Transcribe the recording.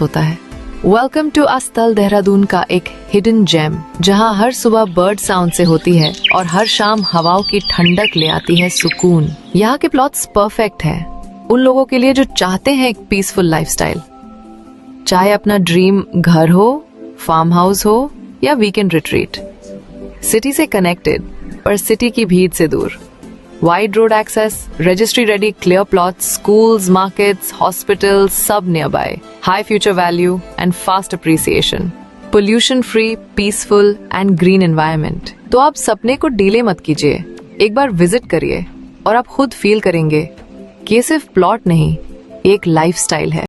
होता है। Welcome to अस्तल Dehradun का एक हिडन जेम, जहां हर सुबह बर्ड साउंड से होती है और हर शाम हवाओं की ठंडक ले आती है सुकून। यहाँ के प्लॉट्स परफेक्ट हैं उन लोगों के लिए जो चाहते हैं एक पीसफुल लाइफस्टाइल। चाहे अपना ड्रीम घर हो, फार्म हाउस हो या वीकेंड रिट्रीट, सिटी से कनेक्टेड पर सिटी की भीड़ से दूर। Wide road access, registry ready clear plots, schools, markets, hospitals, सब nearby. High future value and fast appreciation. Pollution free, peaceful and green environment. तो आप सपने को डीले मत कीजिए, एक बार विजिट करिए और आप खुद फील करेंगे कि ये सिर्फ प्लॉट नहीं, एक लाइफस्टाइल है।